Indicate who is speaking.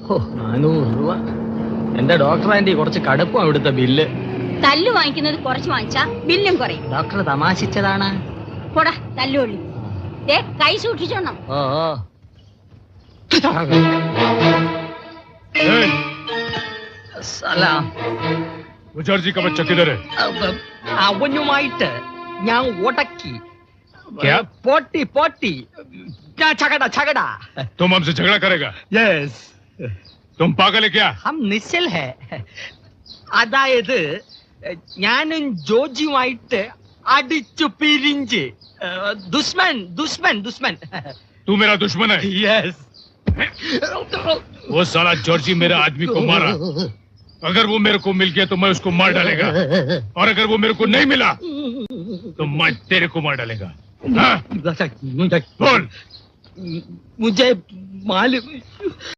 Speaker 1: 400 രൂപ. എന്റെ doctor anti കുറച്ച് കടുപ്പം അവിടുത്തെ ബില്ല്.
Speaker 2: തല്ലു വാങ്ങിക്കുന്നത് കുറച്ച് വാങ്ങിച്ചാ ബില്ലും കുറയും.
Speaker 1: ഡോക്ടർ തമാശിച്ചതാണ്.
Speaker 2: പോടാ തല്ലുള്ളി. കൈ സൂക്ഷിച്ചോണം.
Speaker 1: ഓ സലാം.
Speaker 3: मुझर्जी का बच्चा किधर है?
Speaker 1: അവനുമായിട്ട് ഞാൻ ഉടക്കി.
Speaker 3: क्या?
Speaker 1: പോട്ടി झगड़ा.
Speaker 3: तुम हमसे झगड़ा करेगा?
Speaker 1: Yes.
Speaker 3: तुम पागल है क्या?
Speaker 1: हम निश्चल है. അതായത് ഞാനും ജോജിയുമായിട്ട് അടിച്ചു പിരിഞ്ച്. ദുഷ്മൻ.
Speaker 3: तू मेरा दुश्मन है?
Speaker 1: Yes.
Speaker 3: वो साला जॉर्जी मेरा आदमी को मारा. अगर वो मेरे को मिल गया तो मैं उसको मार डालेगा, और अगर वो मेरे को नहीं मिला तो मैं तेरे को मार डालेगा. हाँ? बोल.
Speaker 1: मुझे मालूम